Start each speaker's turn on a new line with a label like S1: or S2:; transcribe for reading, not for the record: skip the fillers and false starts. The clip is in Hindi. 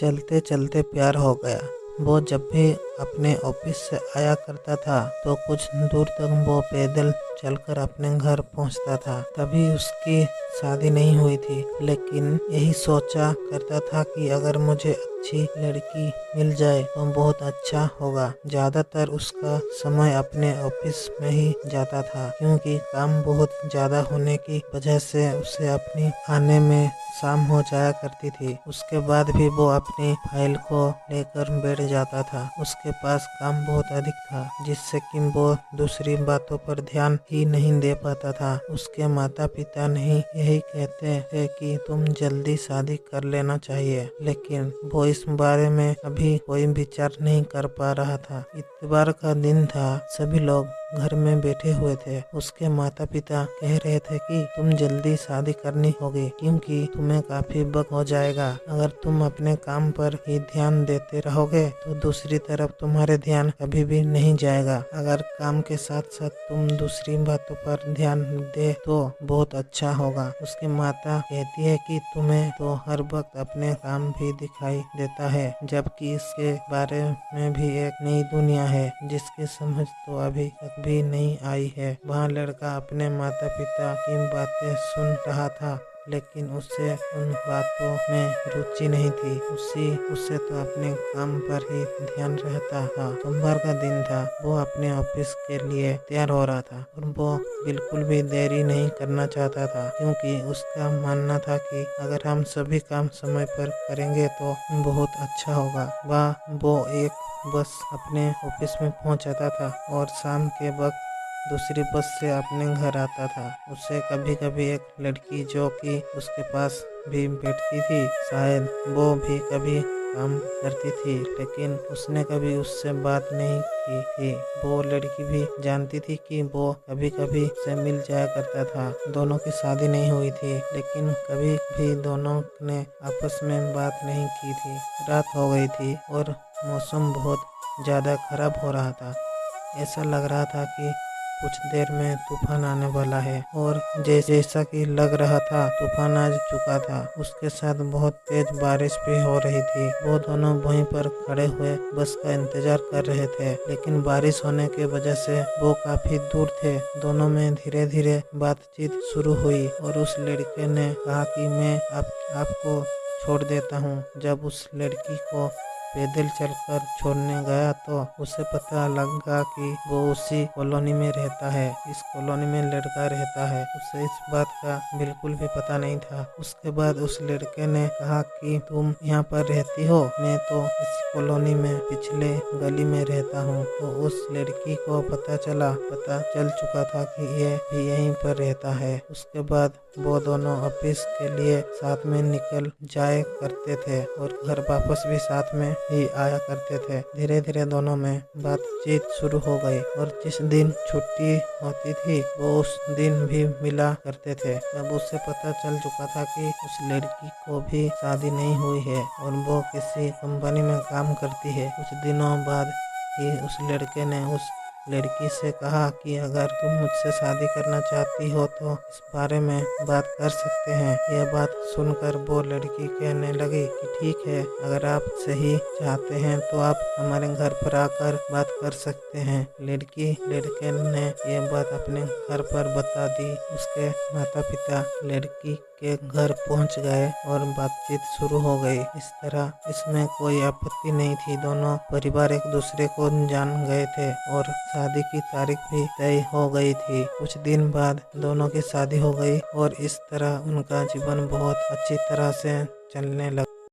S1: चलते चलते प्यार हो गया। वो जब भी अपने ऑफिस से आया करता था तो कुछ दूर तक वो पैदल चलकर अपने घर पहुंचता था। तभी उसकी शादी नहीं हुई थी, लेकिन यही सोचा करता था कि अगर मुझे अच्छी लड़की मिल जाए तो बहुत अच्छा होगा। ज्यादातर उसका समय अपने ऑफिस में ही जाता था, क्योंकि काम बहुत ज्यादा होने की वजह से उसे अपनी आने में शाम हो जाया करती थी। उसके बाद भी वो अपनी फाइल को लेकर बैठ जाता था। उसके पास काम बहुत अधिक था, जिससे कि वो दूसरी बातों पर ध्यान ही नहीं दे पाता था। उसके माता पिता नहीं यही कहते थे कि तुम जल्दी शादी कर लेना चाहिए, लेकिन वो इस बारे में अभी कोई विचार नहीं कर पा रहा था। इतवार का दिन था, सभी लोग घर में बैठे हुए थे। उसके माता पिता कह रहे थे कि तुम जल्दी शादी करनी होगी, क्योंकि तुम्हें काफी वक्त हो जाएगा। अगर तुम अपने काम पर ही ध्यान देते रहोगे तो दूसरी तरफ तुम्हारे ध्यान कभी भी नहीं जाएगा। अगर काम के साथ साथ तुम दूसरी बातों पर ध्यान दे तो बहुत अच्छा होगा। उसकी माता कहती है कि तुम्हें तो हर वक्त अपने काम भी दिखाई देता है, जबकि इसके बारे में भी एक नई दुनिया है जिसकी समझ तो अभी तक भी नहीं आई है। वहाँ लड़का अपने माता पिता की बातें सुन रहा था, लेकिन उसे उन बातों में रुचि नहीं थी। उसे तो अपने काम पर ही ध्यान रहता था। सोमवार का दिन था। वो अपने ऑफिस के लिए तैयार हो रहा था और वो बिल्कुल भी देरी नहीं करना चाहता था, क्योंकि उसका मानना था कि अगर हम सभी काम समय पर करेंगे तो बहुत अच्छा होगा। वो एक बस अपने ऑफिस में पहुंच जाता था और शाम के वक्त दूसरी बस से अपने घर आता था। उससे कभी कभी एक लड़की जो कि उसके पास भी बैठती थी, शायद वो भी कभी काम करती थी, लेकिन उसने कभी उससे बात नहीं की थी। वो लड़की भी जानती थी कि वो कभी कभी से मिल जाया करता था। दोनों की शादी नहीं हुई थी, लेकिन कभी भी दोनों ने आपस में बात नहीं की थी। रात हो गई थी और मौसम बहुत ज्यादा खराब हो रहा था। ऐसा लग रहा था कि कुछ देर में तूफान आने वाला है, और जैसा कि लग रहा था तूफान आ चुका था। उसके साथ बहुत तेज बारिश भी हो रही थी। वो दोनों वहीं पर खड़े हुए बस का इंतजार कर रहे थे, लेकिन बारिश होने की वजह से वो काफी दूर थे। दोनों में धीरे धीरे बातचीत शुरू हुई और उस लड़के ने कहा कि मैं आपको छोड़ देता हूँ। जब उस लड़की को पैदल चलकर छोड़ने गया तो उसे पता लगा कि वो उसी कॉलोनी में रहता है। इस कॉलोनी में लड़का रहता है। उसे इस बात का बिल्कुल भी पता नहीं था। उसके बाद उस लड़के ने कहा कि तुम यहाँ पर रहती हो? मैं तो इस कॉलोनी में पिछले गली में रहता हूँ। तो उस लड़की को पता चल चुका था कि ये भी यहीं पर रहता है। उसके बाद वो दोनों ऑफिस के लिए साथ में निकल जाया करते थे और घर वापस भी साथ में ही आया करते थे। धीरे धीरे दोनों में बातचीत शुरू हो गई और जिस दिन छुट्टी होती थी वो उस दिन भी मिला करते थे। तब उससे पता चल चुका था कि उस लड़की को भी शादी नहीं हुई है और वो किसी कंपनी में काम करती है। कुछ दिनों बाद ही उस लड़के ने उस लड़की से कहा कि अगर तुम मुझसे शादी करना चाहती हो तो इस बारे में बात कर सकते हैं। यह बात सुनकर वो लड़की कहने लगी कि ठीक है, अगर आप सही चाहते हैं तो आप हमारे घर पर आकर बात कर सकते हैं। लड़के ने यह बात अपने घर पर बता दी। उसके माता पिता लड़की के घर पहुंच गए और बातचीत शुरू हो गई। इस तरह इसमें कोई आपत्ति नहीं थी। दोनों परिवार एक दूसरे को जान गए थे और शादी की तारीख भी तय हो गई थी। कुछ दिन बाद दोनों की शादी हो गई और इस तरह उनका जीवन बहुत अच्छी तरह से चलने लगा।